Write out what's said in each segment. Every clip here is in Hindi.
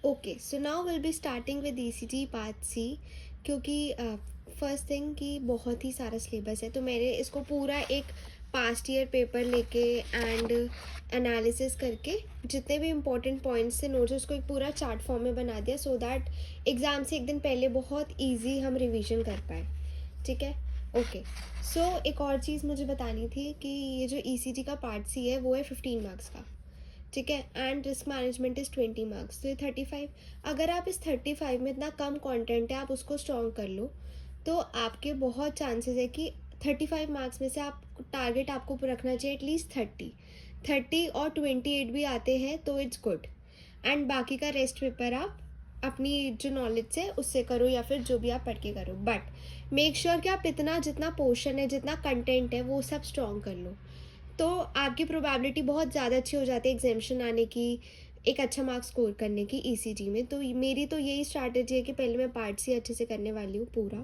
Okay, so now will be starting with ECG part C, क्योंकि फर्स्ट थिंग कि बहुत ही सारा सिलेबस है, तो मैंने इसको पूरा एक पास्ट ईयर पेपर लेके एंड एनालिसिस करके जितने भी इम्पोर्टेंट पॉइंट्स थे नोट्स उसको एक पूरा चार्ट फॉर्म में बना दिया, सो दैट एग्ज़ाम से एक दिन पहले बहुत ईजी हम रिवीजन कर पाए. ठीक है. ओके, सो एक और चीज़ मुझे बतानी थी कि ये जो ईसीजी का पार्ट सी है वो है 15 मार्क्स का. ठीक है. And risk management is 20 marks, तो ये 35. अगर आप इस 35 में इतना कम कंटेंट है आप उसको स्ट्रॉन्ग कर लो तो आपके बहुत चांसेस है कि 35 मार्क्स में से आप टारगेट आपको रखना चाहिए एटलीस्ट 30 और 28 भी आते हैं तो इट्स गुड. एंड बाकी का रेस्ट पेपर आप अपनी जो नॉलेज है उससे करो या फिर जो भी आप पढ़ के करो, बट मेक श्योर कि आप इतना जितना पोर्शन है जितना कंटेंट है वो सब स्ट्रॉन्ग कर लो, तो आपकी प्रोबेबिलिटी बहुत ज़्यादा अच्छी हो जाती है एग्जामिशन आने की, एक अच्छा मार्क्स स्कोर करने की ईसीजी में. तो मेरी तो यही स्ट्रैटेजी है कि पहले मैं पार्ट सी अच्छे से करने वाली हूँ पूरा,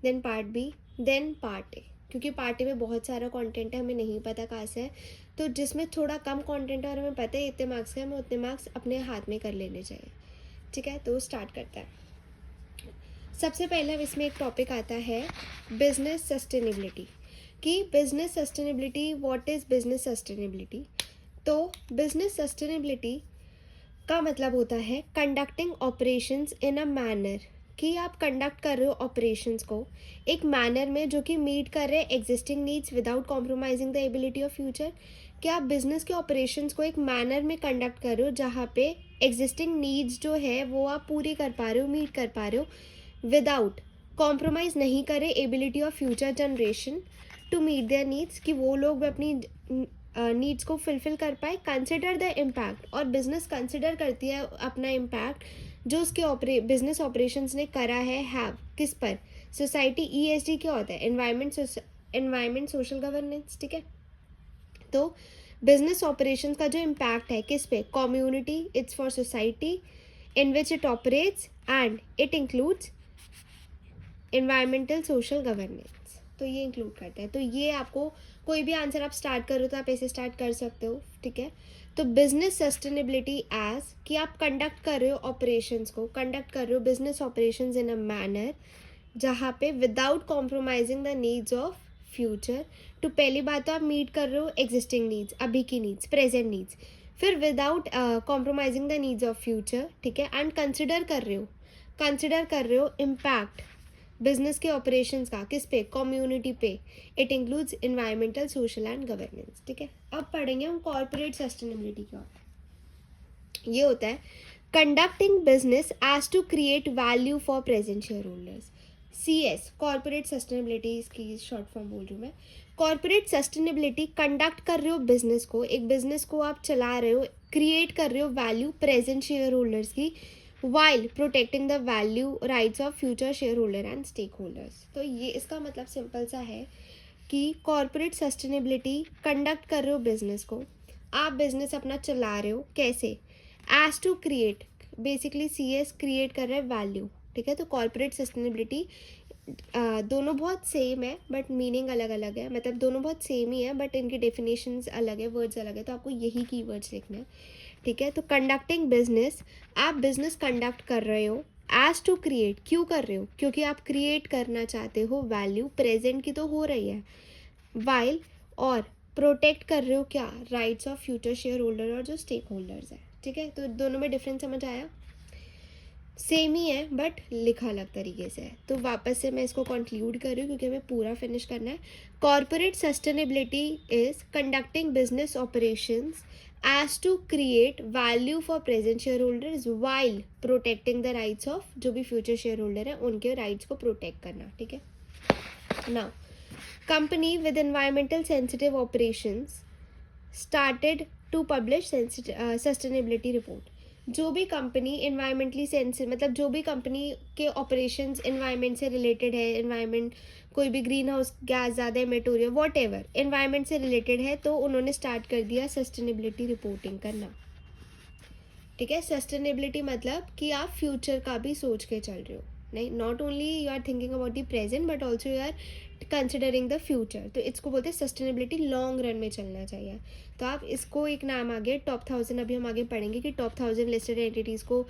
then part B, then part A, क्योंकि पार्ट ए में बहुत सारा कंटेंट है, हमें नहीं पता कहाँ से है, तो जिसमें थोड़ा कम कंटेंट है और हमें पता है इतने मार्क्स का, हमें उतने मार्क्स अपने हाथ में कर लेने चाहिए. ठीक है, तो स्टार्ट करता है. सबसे पहले अब इसमें एक टॉपिक आता है बिजनेस सस्टेनेबिलिटी, कि business sustainability, what is business sustainability. तो बिजनेस सस्टेनेबिलिटी का मतलब होता है conducting operations in a manner, कि आप कंडक्ट कर रहे हो ऑपरेशंस को एक मैनर में जो कि मीट कर रहे हैं existing needs without compromising the ability of future. कि आप बिजनेस के ऑपरेशंस को एक मैनर में कंडक्ट कर रहे हो जहाँ पे एग्जिस्टिंग नीड्स जो है वो आप पूरी कर पा रहे हो, मीट कर पा रहे हो विदाउट कॉम्प्रोमाइज़ नहीं करे ability of future generation to meet their needs, कि वो लोग अपनी नीड्स को फुलफिल कर पाए. कंसिडर द इम्पैक्ट, और बिजनेस कंसिडर करती है अपना इम्पैक्ट जो उसके बिजनेस ऑपरेशंस ने करा है, हैव किस पर, सोसाइटी. ईएसजी क्या होता है, एनवायरमेंट सोशल गवर्नेंस. ठीक है, तो बिजनेस ऑपरेशंस का जो इम्पैक्ट है किस पे, community, it's for society in which it operates and it includes environmental social governance. तो ये इंक्लूड करता है. तो ये आपको कोई भी आंसर आप स्टार्ट करो तो आप ऐसे स्टार्ट कर सकते हो. ठीक है, तो बिजनेस सस्टेनेबिलिटी एज कि आप कंडक्ट कर रहे हो ऑपरेशंस को, कंडक्ट कर रहे हो business operations in a manner जहाँ पे without compromising the needs of future. तो पहली बात तो आप मीट कर रहे हो एग्जिस्टिंग नीड्स, अभी की नीड्स, प्रेजेंट नीड्स, फिर without compromising the needs of future. ठीक है, एंड कंसिडर कर रहे हो इम्पैक्ट बिजनेस के ऑपरेशंस का किस पे, कम्युनिटी पे. It includes environmental social and governance. ठीक है, अब पढ़ेंगे हम कॉर्पोरेट सस्टेनेबिलिटी क्या होता है. ये होता है conducting business as to create value for present shareholders. CS corporate sustainability, इसकी शॉर्ट फॉर्म बोल रही हूँ मैं. कॉर्पोरेट सस्टेनेबिलिटी, कंडक्ट कर रहे हो बिजनेस को, एक बिजनेस को आप चला रहे हो, क्रिएट कर रहे हो वैल्यू प्रेजेंट शेयर होल्डर्स की, while protecting the value rights of future shareholder and stakeholders. तो ये इसका मतलब सिंपल सा है कि कॉर्पोरेट सस्टेनेबिलिटी कंडक्ट कर रहे हो बिजनेस को, आप बिजनेस अपना चला रहे हो कैसे, as to create, basically CS create कर रहा है वैल्यू. ठीक है, तो कॉर्पोरेट सस्टेनेबिलिटी दोनों बहुत सेम है बट मीनिंग अलग अलग है, मतलब दोनों बहुत सेम ही है बट इनकी डेफिनेशंस अलग है, वर्ड्स अलग है, तो आपको यही कीवर्ड्स लिखना है. ठीक है, तो कंडक्टिंग बिजनेस, आप बिजनेस कंडक्ट कर रहे हो एज टू क्रिएट, क्यों कर रहे हो, क्योंकि आप क्रिएट करना चाहते हो वैल्यू, प्रेजेंट की तो हो रही है, वाइल, और प्रोटेक्ट कर रहे हो क्या, rights of future share holder और जो स्टेक होल्डर्स है. ठीक है, तो दोनों में डिफरेंस समझ आया, सेम ही है बट लिखा अलग तरीके से है. तो वापस से मैं इसको कंक्लूड कर रही हूँ क्योंकि हमें पूरा फिनिश करना है. Corporate sustainability is conducting business operations as to create value for present shareholders while protecting the rights of जो भी future shareholder है उनके rights को protect करना. ठीक है, now company with environmental sensitive operations started to publish sustainability report. जो भी कंपनी इन्वायरमेंटली सेंसिटिव, मतलब जो भी कंपनी के ऑपरेशंस इन्वायरमेंट से रिलेटेड है, इन्वायरमेंट कोई भी ग्रीन हाउस गैस ज़्यादा इमिट हो रही है, वॉट एवर इन्वायरमेंट से रिलेटेड है, तो उन्होंने स्टार्ट कर दिया सस्टेनेबिलिटी रिपोर्टिंग करना. ठीक है, सस्टेनेबिलिटी मतलब कि आप फ्यूचर का भी सोच के चल रहे हो, नहीं, not only you are thinking about the present but also you are considering the future. तो इसको बोलते हैं सस्टेनेबिलिटी, लॉन्ग रन में चलना चाहिए. तो आप इसको एक नाम आगे टॉप 1000, अभी हम आगे पढ़ेंगे कि टॉप 1000 लिस्टेड एंटिटीज़ को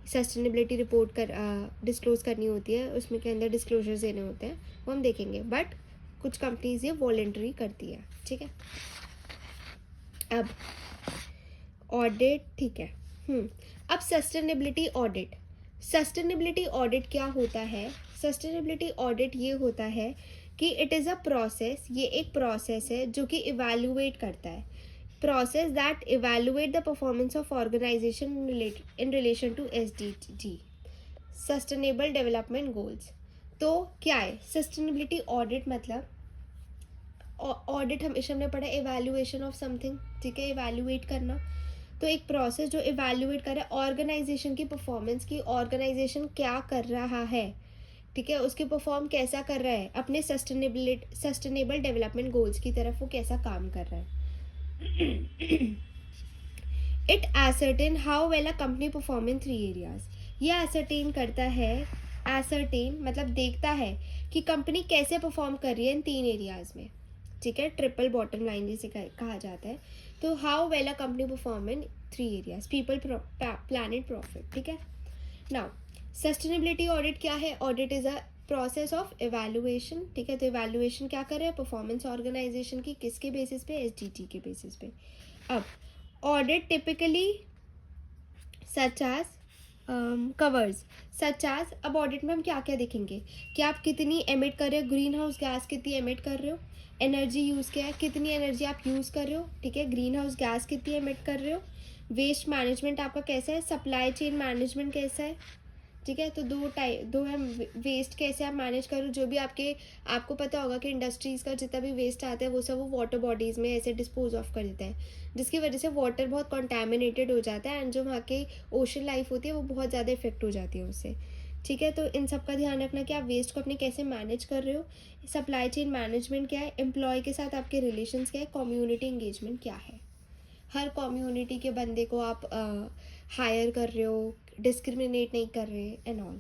सस्टेनेबिलिटी रिपोर्ट डिस्क्लोज करनी होती है, उसमें के अंदर डिस्क्लोजर्स देने होते हैं, वो हम देखेंगे, बट कुछ कंपनीज ये वॉलेंट्री करती है, ठीक है। अब ऑडिट, ठीक है। अब सस्टेनेबिलिटी ऑडिट क्या होता है? सस्टेनेबिलिटी ऑडिट ये होता है कि इट इज़ अ प्रोसेस, ये एक प्रोसेस है जो कि इवैल्यूएट करता है, process that evaluate the performance of organization in relation to SDG, Sustainable Development Goals। तो क्या है सस्टेनेबिलिटी ऑडिट? मतलब ऑडिट हमेशा हमने पढ़ा इवैल्यूएशन ऑफ समथिंग, ठीक है, इवैल्यूएट करना। तो एक प्रोसेस जो इवैल्यूएट करे ऑर्गेनाइजेशन की परफॉर्मेंस की, ऑर्गेनाइजेशन क्या कर रहा है, ठीक है, उसके परफॉर्म कैसा कर रहा है अपने सस्टेनेबल डेवलपमेंट गोल्स की तरफ, वो कैसा काम कर रहा है। It ascertain how well a company perform in 3 areas. ये एसरटेन करता है, एसरटेन मतलब देखता है कि कंपनी कैसे परफॉर्म कर रही है इन 3 एरियाज में, ठीक है, ट्रिपल बॉटम लाइन जिसे कहा जाता है। तो how well a company perform in 3 areas, people, planet, profit, ठीक है। नाउ सस्टेनेबिलिटी ऑडिट क्या है? Audit is a process of evaluation, ठीक है। तो इवैल्यूएशन क्या कर रहे हैं? परफॉर्मेंस ऑर्गेनाइजेशन की, किसके बेसिस पे? एसडीजी के बेसिस पे। अब audit typically such as covers, such as, अब ऑडिट में हम क्या क्या देखेंगे कि आप कितनी एमिट कर रहे हो, ग्रीन हाउस गैस कितनी एमिट कर रहे हो, एनर्जी यूज़ क्या है, कितनी एनर्जी आप यूज़ कर रहे हो, ठीक है, ग्रीन हाउस गैस कितनी एमिट कर रहे हो, वेस्ट मैनेजमेंट आपका कैसा है, सप्लाई चेन मैनेजमेंट कैसा है, ठीक है। तो दो है, वेस्ट कैसे आप मैनेज करो, जो भी आपको पता होगा कि इंडस्ट्रीज़ का जितना भी वेस्ट आता है वो सब वो वाटर बॉडीज़ में ऐसे डिस्पोज ऑफ कर देता है, जिसकी वजह से वाटर बहुत कॉन्टैमिनेटेड हो जाता है, एंड जो वहाँ की ओशन लाइफ होती है वो बहुत ज़्यादा इफेक्ट हो जाती है उससे, ठीक है। तो इन सब का ध्यान रखना कि आप वेस्ट को अपने कैसे मैनेज कर रहे हो, सप्लाई चेन मैनेजमेंट क्या है, एम्प्लॉय के साथ आपके रिलेशंस क्या है, कम्युनिटी इंगेजमेंट क्या है, हर कम्युनिटी के बंदे को आप हायर कर रहे हो, डिस्क्रिमिनेट नहीं कर रहे एंड ऑल।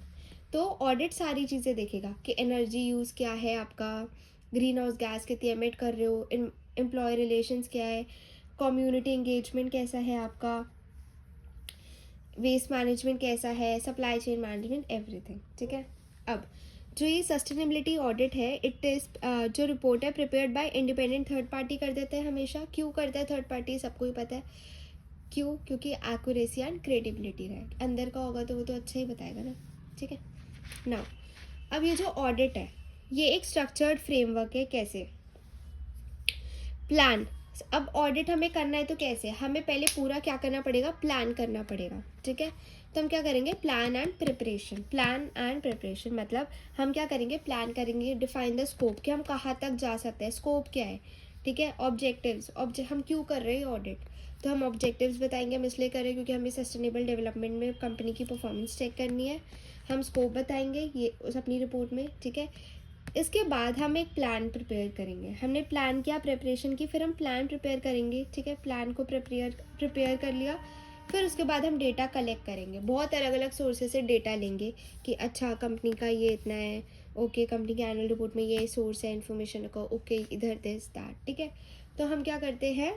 तो ऑडिट सारी चीज़ें देखेगा कि एनर्जी यूज़ क्या है आपका, ग्रीन हाउस गैस कितनी एमिट कर रहे हो, एम्प्लॉय रिलेशंस क्या है, कम्युनिटी इंगेजमेंट कैसा है आपका, वेस्ट मैनेजमेंट कैसा है, सप्लाई चेन मैनेजमेंट, एवरीथिंग, ठीक है। अब जो ये सस्टेनेबिलिटी ऑडिट है, इट इज़ जो रिपोर्ट है prepared by independent third party कर देते हैं हमेशा। क्यों करता है थर्ड पार्टी? सबको ही पता है क्यों, क्योंकि एक्यूरेसी एंड क्रेडिबिलिटी रहे, अंदर का होगा तो वो तो अच्छा ही बताएगा ना, ठीक है। नाउ अब ये जो ऑडिट है ये एक स्ट्रक्चर्ड फ्रेमवर्क है। कैसे? प्लान। अब ऑडिट हमें करना है तो कैसे? हमें पहले पूरा क्या करना पड़ेगा? प्लान करना पड़ेगा, ठीक है। तो हम क्या करेंगे? Plan and preparation. Plan and preparation मतलब हम क्या करेंगे? प्लान करेंगे, डिफाइन द स्कोप कि हम कहाँ तक जा सकते हैं, स्कोप क्या है, ठीक है। ऑब्जेक्टिव्स, हम क्यों कर रहे हैं ऑडिट, तो हम ऑब्जेक्टिव्स बताएंगे, हम इसलिए कर रहे हैं क्योंकि हमें सस्टेनेबल डेवलपमेंट में कंपनी की परफॉर्मेंस चेक करनी है। हम स्कोप बताएंगे ये उस अपनी रिपोर्ट में, ठीक है। इसके बाद हम एक प्लान प्रिपेयर करेंगे। हमने प्लान किया, प्रिपरेशन की, फिर हम प्लान प्रिपेयर करेंगे, ठीक है। प्लान को प्रिपेयर कर लिया, फिर उसके बाद हम डेटा कलेक्ट करेंगे, बहुत अलग अलग सोर्सेज से डेटा लेंगे कि अच्छा कंपनी का ये इतना है, ओके कंपनी के एनुअल रिपोर्ट में ये सोर्स है इन्फॉर्मेशन का, ओके इधर दिस दैट, ठीक है। तो हम क्या करते हैं?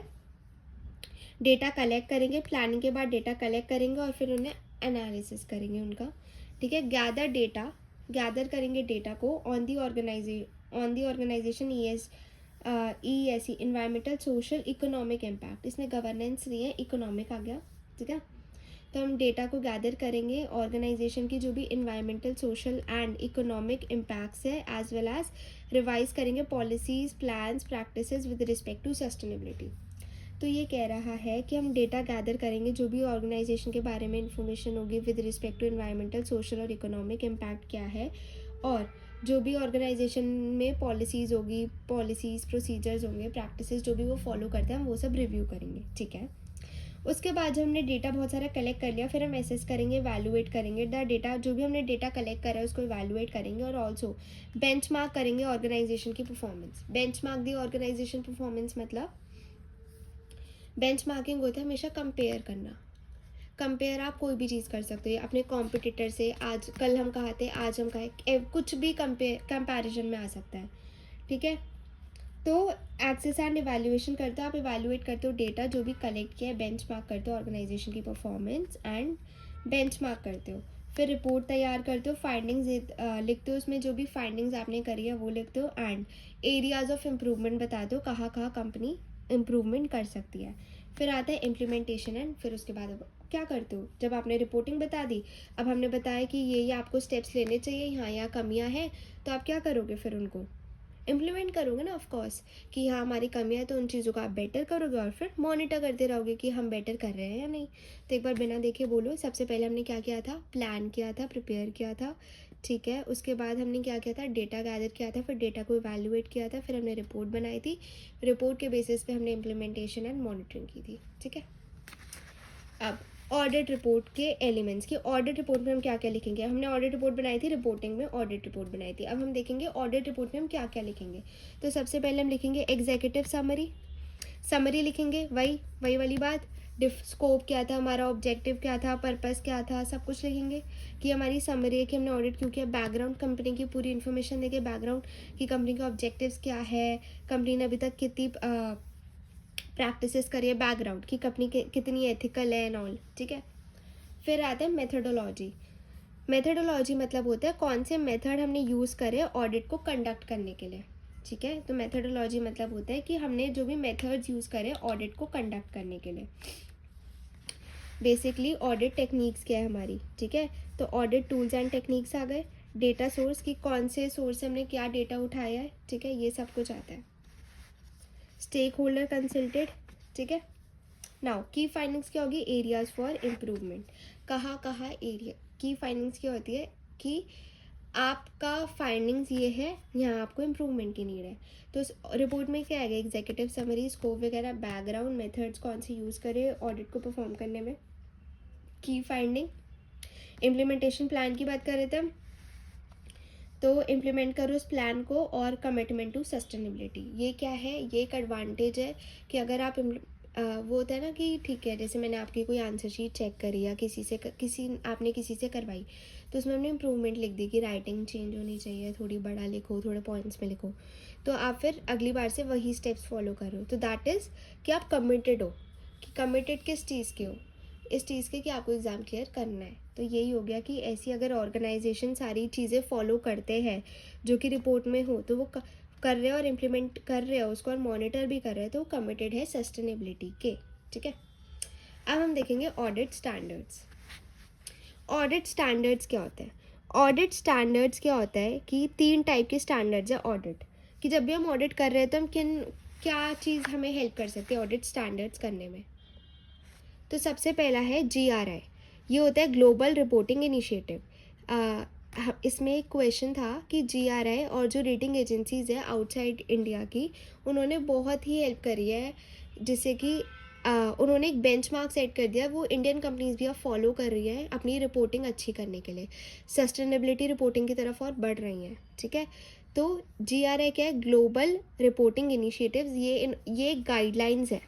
डेटा कलेक्ट करेंगे, प्लानिंग के बाद डेटा कलेक्ट करेंगे और फिर उन्हें एनालिसिस करेंगे उनका, ठीक है। गैदर करेंगे डेटा को on the organisation ESG, environmental, social, economic impact, इसमें गवर्नेंस नहीं है, इकोनॉमिक आ गया, ठीक है। तो हम डेटा को गैदर करेंगे, ऑर्गेनाइजेशन की जो भी environmental, social and economic impacts है, एज वेल एज रिवाइज करेंगे policies, plans, practices with respect to sustainability. तो ये कह रहा है कि हम डेटा गैदर करेंगे, जो भी ऑर्गेनाइजेशन के बारे में इंफॉर्मेशन होगी with respect to environmental, social और इकोनॉमिक इम्पैक्ट क्या है, और जो भी ऑर्गेनाइजेशन में पॉलिसीज़ होगी, पॉलिसीज़, प्रोसीजर्स होंगे, प्रैक्टिसेस जो भी वो फॉलो करते हैं हम वो सब रिव्यू करेंगे, ठीक है। उसके बाद जब हमने डेटा बहुत सारा कलेक्ट कर लिया, फिर हम एसेस करेंगे, वैल्यूएट करेंगे द डेटा, जो भी हमने डेटा कलेक्ट करा है उसको वैल्यूएट करेंगे, और ऑल्सो बेंचमार्क करेंगे ऑर्गेनाइजेशन की परफॉर्मेंस। बेंचमार्क दी ऑर्गेनाइजेशन परफॉर्मेंस मतलब बेंचमार्किंग होता है हमेशा कंपेयर करना। कंपेयर आप कोई भी चीज़ कर सकते हो अपने कॉम्पिटिटर से, आज कल हम कहाँ थे, आज हम कहाँ, कुछ भी कंपैरिजन में आ सकता है, ठीक है। तो एक्सेस एंड इवैल्यूएशन करते हो, आप इवैल्यूएट करते हो डेटा जो भी कलेक्ट किया है, बेंचमार्क करते हो ऑर्गेनाइजेशन की परफॉर्मेंस, एंड बेंचमार्क करते हो, फिर रिपोर्ट तैयार करते हो, फाइंडिंग्स लिखते हो, उसमें जो भी फाइंडिंग्स आपने करी है वो लिखते हो, एंड एरियाज ऑफ इम्प्रूवमेंट बताते हो, कहाँ कहाँ कंपनी इम्प्रूवमेंट कर सकती है। फिर आता है इम्प्लीमेंटेशन, एंड फिर उसके बाद अब क्या करते हो, जब आपने रिपोर्टिंग बता दी, अब हमने बताया कि ये आपको स्टेप्स लेने चाहिए, यहाँ कमियाँ हैं, तो आप क्या करोगे, फिर उनको इम्प्लीमेंट करोगे ना, ऑफ कोर्स, कि हाँ हमारी कमियाँ है, तो उन चीज़ों को आप बेटर करोगे और फिर मॉनिटर करते रहोगे कि हम बेटर कर रहे हैं या नहीं। तो एक बार बिना देखे बोलो, सबसे पहले हमने क्या किया था, प्लान किया था, प्रिपेयर किया था, ठीक है। उसके बाद हमने क्या किया था, डेटा गैदर किया था, फिर डेटा को इवैल्यूएट किया था, फिर हमने रिपोर्ट बनाई थी, रिपोर्ट के बेसिस पे हमने इम्प्लीमेंटेशन एंड मॉनिटरिंग की थी, ठीक है। अब ऑडिट रिपोर्ट के एलिमेंट्स की, ऑडिट रिपोर्ट में हम क्या क्या लिखेंगे, हमने ऑडिट रिपोर्ट बनाई थी, रिपोर्टिंग में ऑडिट रिपोर्ट बनाई थी, अब हम देखेंगे ऑडिट रिपोर्ट में हम क्या क्या लिखेंगे। तो सबसे पहले हम लिखेंगे एग्जीक्यूटिव समरी, समरी लिखेंगे, वही वाली बात, स्कोप क्या था हमारा, ऑब्जेक्टिव क्या था, पर्पस क्या था, सब कुछ लिखेंगे कि हमारी समरी है कि हमने ऑडिट क्यों किया, बैकग्राउंड कंपनी की पूरी इन्फॉर्मेशन देके, बैकग्राउंड की कंपनी के ऑब्जेक्टिव्स क्या है, कंपनी ने अभी तक कितनी प्रैक्टिसेस करिए, बैकग्राउंड की कंपनी कितनी एथिकल है एंड ऑल, ठीक है। फिर आता है मेथडोलॉजी, मेथडोलॉजी मतलब होता है कौन से मेथड हमने यूज़ करे ऑडिट को कंडक्ट करने के लिए, ठीक है। तो मेथडोलॉजी मतलब होता है कि हमने जो भी मेथड्स यूज़ करे ऑडिट को कंडक्ट करने के लिए। बेसिकली ऑडिट टेक्निक्स क्या है हमारी, ठीक है। तो ऑडिट टूल्स एंड टेक्निक्स आ गए, डेटा सोर्स की कौन से सोर्स से हमने क्या डेटा उठाया है, ठीक है, ये सब कुछ आता है। स्टेक होल्डर कंसल्टेड, ठीक है। नाउ की फाइंडिंग्स क्या होगी, एरियाज फॉर इम्प्रूवमेंट, कहाँ कहाँ एरिया की फाइंडिंग्स क्या होती है कि आपका फाइंडिंग्स ये है, यहाँ आपको इम्प्रूवमेंट की नीड है। तो उस रिपोर्ट में क्या आएगा, एग्जीक्यूटिव समरी, स्कोप वगैरह, बैकग्राउंड, मेथड्स कौन से यूज़ करें ऑडिट को परफॉर्म करने में, की फाइंडिंग। इम्प्लीमेंटेशन प्लान की बात कर रहे थे हम, तो इम्प्लीमेंट करो उस प्लान को, और कमिटमेंट टू सस्टेनेबिलिटी, ये क्या है, ये एक एडवांटेज है कि अगर आप वो होता है ना कि ठीक है, जैसे मैंने आपकी कोई आंसर शीट चेक करी या आपने किसी से करवाई, तो उसमें हमने इम्प्रूवमेंट लिख दी कि राइटिंग चेंज होनी चाहिए, थोड़ी बड़ा लिखो, थोड़े पॉइंट्स में लिखो, तो आप फिर अगली बार से वही स्टेप्स फॉलो करो, तो दैट इज़ कि आप कमिटेड हो, कि कमिटेड किस चीज़ के हो, इस चीज़ के कि आपको एग्ज़ाम क्लियर करना है। तो यही हो गया कि ऐसी अगर ऑर्गेनाइजेशन सारी चीज़ें फॉलो करते हैं जो कि रिपोर्ट में हो, तो वो कर रहे हैं और इम्प्लीमेंट कर रहे हैं उसको और मॉनिटर भी कर रहे हैं, तो वो कमिटेड है सस्टेनेबिलिटी के, ठीक है। अब हम देखेंगे ऑडिट स्टैंडर्ड्स। ऑडिट स्टैंडर्ड्स क्या होते हैं, ऑडिट स्टैंडर्ड्स क्या होता है कि 3 टाइप के स्टैंडर्ड्स है ऑडिट, कि जब भी हम ऑडिट कर रहे हैं तो हम क्या चीज़ हमें हेल्प कर सकती है ऑडिट स्टैंडर्ड्स करने में। तो सबसे पहला है GRI, ये होता है ग्लोबल रिपोर्टिंग इनिशिएटिव। इसमें एक क्वेश्चन था कि GRI और जो रेटिंग एजेंसीज़ है आउटसाइड इंडिया की, उन्होंने बहुत ही हेल्प करी है, जिससे कि उन्होंने एक बेंचमार्क सेट कर दिया, वो इंडियन कंपनीज भी अब फॉलो कर रही है अपनी रिपोर्टिंग अच्छी करने के लिए, सस्टेनेबिलिटी रिपोर्टिंग की तरफ और बढ़ रही हैं, ठीक है। तो GRI क्या है, ग्लोबल रिपोर्टिंग इनिशिएटिव्स, ये गाइडलाइंस है,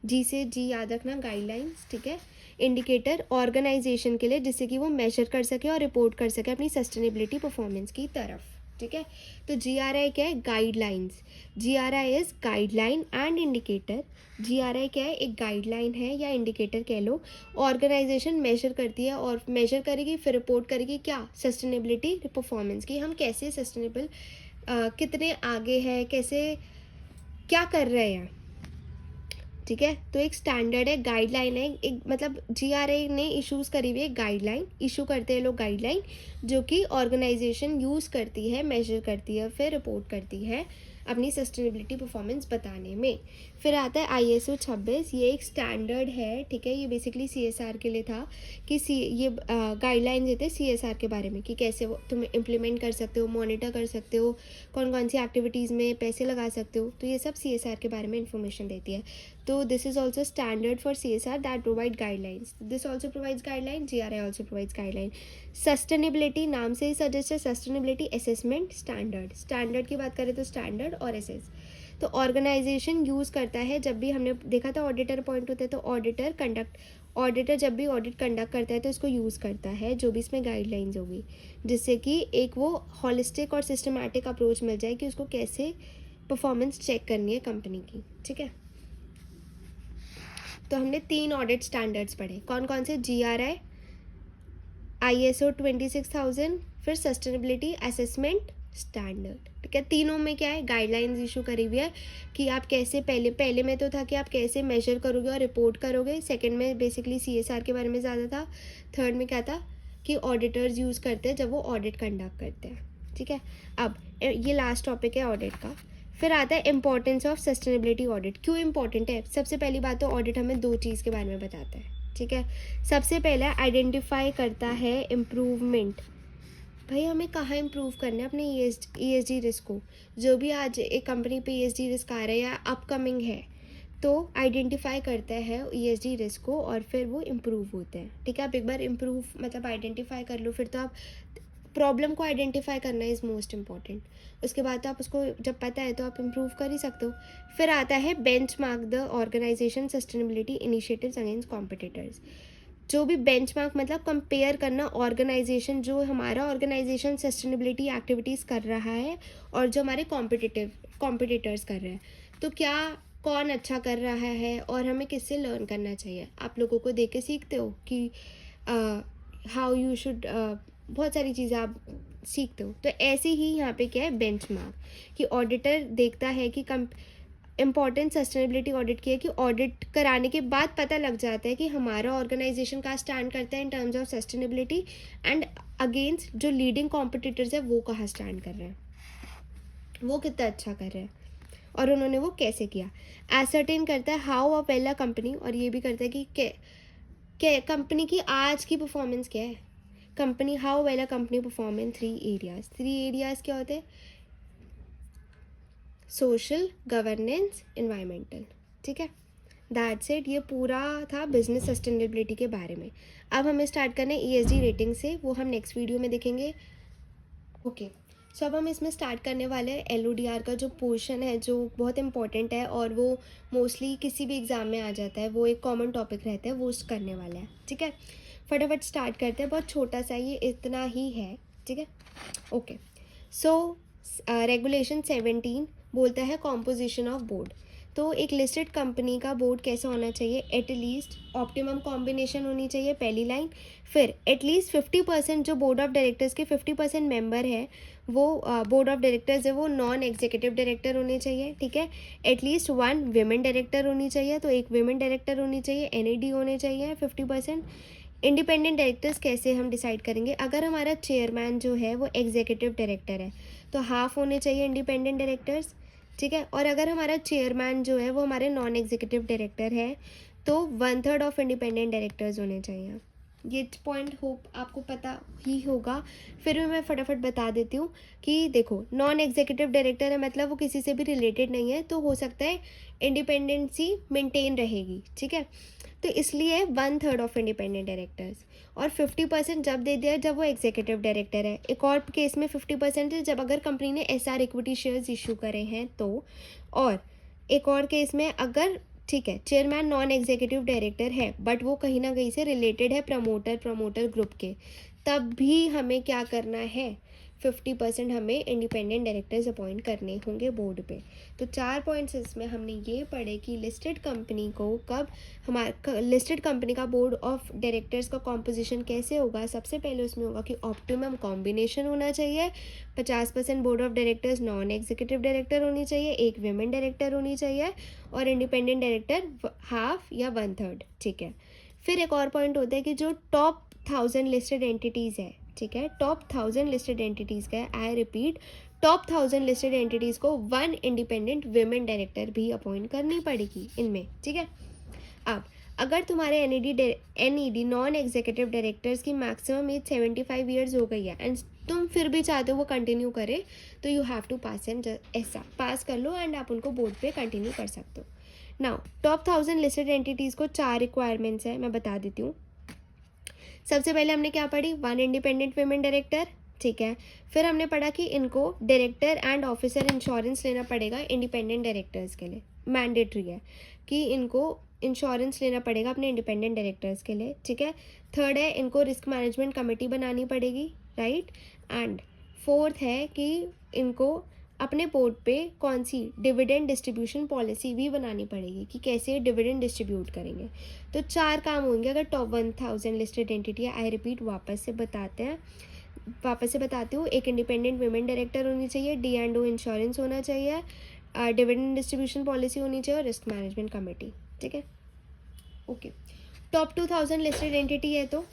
जी से जी याद रखना, गाइडलाइंस, ठीक है, इंडिकेटर ऑर्गेनाइजेशन के लिए, जिससे कि वो मेजर कर सके और रिपोर्ट कर सके अपनी सस्टेनेबिलिटी परफॉर्मेंस की तरफ, ठीक है। तो GRI क्या है, guidelines, GRI is guideline and indicator. GRI क्या है, एक गाइडलाइन है या इंडिकेटर कह लो, ऑर्गेनाइजेशन मेजर करती है और मेजर करेगी फिर रिपोर्ट करेगी क्या, सस्टेनेबिलिटी परफॉर्मेंस की, हम कैसे सस्टेनेबल, कितने आगे है, कैसे क्या कर रहे हैं, ठीक है। तो एक स्टैंडर्ड है, गाइडलाइन है, एक मतलब GRI ने इशूज़ करी हुई है गाइडलाइन, इशू करते हैं लोग गाइडलाइन, जो कि ऑर्गेनाइजेशन यूज़ करती है, मेजर करती है, फिर रिपोर्ट करती है अपनी सस्टेनेबिलिटी परफॉर्मेंस बताने में। फिर आता है ISO 26, ये एक स्टैंडर्ड है, ठीक है, ये बेसिकली CSR के लिए था कि ये गाइडलाइन देते हैं CSR के बारे में कि कैसे वो तुम इम्प्लीमेंट कर सकते हो, मॉनिटर कर सकते हो, कौन कौन सी एक्टिविटीज़ में पैसे लगा सकते हो, तो ये सब CSR के बारे में इंफॉर्मेशन देती है। तो this is also standard for CSR that provide guidelines. This also provides guideline, GRI also provides guideline. Sustainability नाम से ही सजेस्ट है, सस्टेनेबिलिटी असेसमेंट स्टैंडर्ड, स्टैंडर्ड की बात करें तो स्टैंडर्ड और एसेस, तो ऑर्गेनाइजेशन यूज़ करता है, जब भी हमने देखा था ऑडिटर अपॉइंट होते हैं, तो ऑडिटर जब भी ऑडिट कंडक्ट करता है तो इसको यूज़ करता है, जो भी इसमें गाइडलाइंस होगी, जिससे कि एक वो हॉलिस्टिक और सिस्टमैटिक अप्रोच मिल जाए कि उसको कैसे परफॉर्मेंस चेक करनी है कंपनी की, ठीक है। तो हमने 3 ऑडिट स्टैंडर्ड्स पढ़े, कौन कौन से, GRI, ISO 26000, फिर सस्टेनेबिलिटी असेसमेंट स्टैंडर्ड, ठीक है। तीनों में क्या है, गाइडलाइंस इशू करी हुई है कि आप कैसे, पहले में तो था कि आप कैसे मेजर करोगे और रिपोर्ट करोगे, सेकंड में बेसिकली CSR के बारे में ज़्यादा था, थर्ड में क्या था कि ऑडिटर्स यूज़ करते हैं जब वो ऑडिट कंडक्ट करते हैं, ठीक है। अब ये लास्ट टॉपिक है ऑडिट का। फिर आता है इंपॉर्टेंस ऑफ सस्टेनेबिलिटी ऑडिट। क्यों इंपॉर्टेंट है? सबसे पहली बात तो ऑडिट हमें दो चीज़ के बारे में बताता है, ठीक है। सबसे पहला आइडेंटिफाई करता है इम्प्रूवमेंट, भाई हमें कहाँ इम्प्रूव करना है अपने ESG रिस्क को। जो भी आज एक कंपनी पे ESG रिस्क आ रहा है या अपकमिंग है, तो आइडेंटिफाई करता है ESG रिस्क को और फिर वो इम्प्रूव होते हैं, ठीक है। आप एक बार इम्प्रूव मतलब आइडेंटिफाई कर लो, फिर तो आप प्रॉब्लम को आइडेंटिफाई करना इज़ मोस्ट इम्पॉर्टेंट। उसके बाद तो आप उसको जब पता है तो आप इम्प्रूव कर ही सकते हो। फिर आता है benchmark the organisation sustainability initiatives against competitors. जो भी बेंचमार्क मतलब कंपेयर करना ऑर्गेनाइजेशन, जो हमारा ऑर्गेनाइजेशन सस्टेनेबिलिटी एक्टिविटीज़ कर रहा है और जो हमारे कॉम्पिटिटर्स कर रहे हैं, तो क्या कौन अच्छा कर रहा है और हमें किससे लर्न करना चाहिए। आप लोगों को देख के सीखते हो कि हाउ यू शुड, बहुत सारी चीज़ें आप सीखते हो। तो ऐसे ही यहाँ पे क्या है, बेंचमार्क, कि ऑडिटर देखता है कि इम्पॉर्टेंट सस्टेनेबिलिटी ऑडिट की है कि ऑडिट कराने के बाद पता लग जाता है कि हमारा ऑर्गेनाइजेशन कहाँ स्टैंड करता है in terms of sustainability, and against जो लीडिंग कॉम्पिटिटर्स है वो कहाँ स्टैंड कर रहे हैं, वो कितना अच्छा कर रहे हैं और उन्होंने वो कैसे किया। एसर्टेन करता है how a well a company, और ये भी करता है कि कंपनी की आज की परफॉर्मेंस क्या है। Company, how well a company perform in 3 areas. 3 areas क्या होते हैं? सोशल, गवर्नेंस, इन्वायरमेंटल, ठीक है। That's it. ये पूरा था बिजनेस सस्टेनेबिलिटी के बारे में। अब हमें स्टार्ट करना है ESG रेटिंग से, वो हम नेक्स्ट वीडियो में देखेंगे। ओके, सो अब हम इसमें स्टार्ट करने वाले हैं LODR का जो पोर्शन है, जो बहुत इंपॉर्टेंट है और वो मोस्टली किसी भी एग्ज़ाम में आ जाता है, वो एक कॉमन टॉपिक रहता है, वो करने वाला है, ठीक है। फटाफट स्टार्ट करते हैं, बहुत छोटा सा ये इतना ही है, ठीक है। ओके, सो रेगुलेशन 17 बोलता है कॉम्पोजिशन ऑफ बोर्ड। तो एक लिस्टेड कंपनी का बोर्ड कैसा होना चाहिए? एटलीस्ट ऑप्टिमम कॉम्बिनेशन होनी चाहिए, पहली लाइन। फिर एटलीस्ट 50% जो बोर्ड ऑफ डायरेक्टर्स के 50% मेंबर है, वो बोर्ड ऑफ डायरेक्टर्स है, वो नॉन एग्जीक्यूटिव डायरेक्टर होने चाहिए, ठीक है। एटलीस्ट 1 विमेन डायरेक्टर होनी चाहिए, तो एक विमेन डायरेक्टर होनी चाहिए, NED होने चाहिए 50%। इंडिपेंडेंट डायरेक्टर्स कैसे हम डिसाइड करेंगे? अगर हमारा चेयरमैन जो है वो एग्जीक्यूटिव डायरेक्टर है तो हाफ होने चाहिए इंडिपेंडेंट डायरेक्टर्स, ठीक है। और अगर हमारा चेयरमैन जो है वो हमारे नॉन एग्जीक्यूटिव डायरेक्टर है तो 1/3 ऑफ इंडिपेंडेंट डायरेक्टर्स होने चाहिए। ये पॉइंट होप आपको पता ही होगा, फिर भी मैं फटाफट बता देती हूँ कि देखो, नॉन एग्जीक्यूटिव डायरेक्टर है मतलब वो किसी से भी रिलेटेड नहीं है, तो हो सकता है इंडिपेंडेंसी मेंटेन रहेगी, ठीक है। तो इसलिए 1/3 ऑफ इंडिपेंडेंट डायरेक्टर्स, और 50% जब दे दिया जब वो एग्जीक्यूटिव डायरेक्टर है। एक और केस में 50% है जब अगर कंपनी ने SR इक्विटी शेयर्स इशू करे हैं तो, और एक और केस में अगर, ठीक है, चेयरमैन नॉन एग्जीक्यूटिव डायरेक्टर है बट वो कहीं ना कहीं से रिलेटेड है प्रमोटर ग्रुप के, तब भी हमें क्या करना है, 50% हमें इंडिपेंडेंट डायरेक्टर्स अपॉइंट करने होंगे बोर्ड पे। तो 4 पॉइंट्स इसमें हमने ये पढ़े कि लिस्टेड कंपनी को कब, हमारा लिस्टेड कंपनी का बोर्ड ऑफ डायरेक्टर्स का कॉम्पोजिशन कैसे होगा। सबसे पहले उसमें होगा कि ऑप्टिमम कॉम्बिनेशन होना चाहिए, 50% board of directors non executive director होनी चाहिए, एक विमेन डायरेक्टर होनी चाहिए, और इंडिपेंडेंट डायरेक्टर हाफ या 1/3, ठीक है। फिर एक और पॉइंट होता है कि जो टॉप 1000 लिस्टेड एंटिटीज़ है, ठीक है, टॉप 1000 लिस्टेड एंटिटीज़ का है, I repeat, top 1000 listed entities को 1 इंडिपेंडेंट विमेन डायरेक्टर भी अपॉइंट करनी पड़ेगी इनमें, ठीक है। अब अगर तुम्हारे NED नॉन एग्जीक्यूटिव डायरेक्टर्स की मैक्सिमम एज 75 ईयर्स हो गई है एंड तुम फिर भी चाहते हो वो कंटिन्यू करे, तो you have to pass and ऐसा पास कर लो एंड आप उनको बोर्ड पे कंटिन्यू कर सकते हो। नाउ टॉप 1000 लिस्टेड एंटिटीज़ को 4 रिक्वायरमेंट्स है, मैं बता देती हूँ। सबसे पहले हमने क्या पढ़ी? 1 इंडिपेंडेंट विमेन डायरेक्टर, ठीक है। फिर हमने पढ़ा कि इनको डायरेक्टर एंड ऑफिसर इंश्योरेंस लेना पड़ेगा इंडिपेंडेंट डायरेक्टर्स के लिए, मैंडेटरी है कि इनको इंश्योरेंस लेना पड़ेगा अपने इंडिपेंडेंट डायरेक्टर्स के लिए, ठीक है। थर्ड है इनको रिस्क मैनेजमेंट कमेटी बनानी पड़ेगी, राइट। एंड फोर्थ है कि इनको अपने बोर्ड पे कौन सी डिविडेंड डिस्ट्रीब्यूशन पॉलिसी भी बनानी पड़ेगी कि कैसे डिविडेंड डिस्ट्रीब्यूट करेंगे। तो 4 काम होंगे अगर टॉप 1000 लिस्टेड एंटिटी है। आई रिपीट, वापस से बताती हूँ। एक इंडिपेंडेंट वुमेन डायरेक्टर होनी चाहिए, D&O इंश्योरेंस होना चाहिए, डिविडेंड डिस्ट्रीब्यूशन पॉलिसी होनी चाहिए और रिस्क मैनेजमेंट कमेटी। ठीक है, ओके। टॉप 2000 लिस्टेड एंटिटी है तो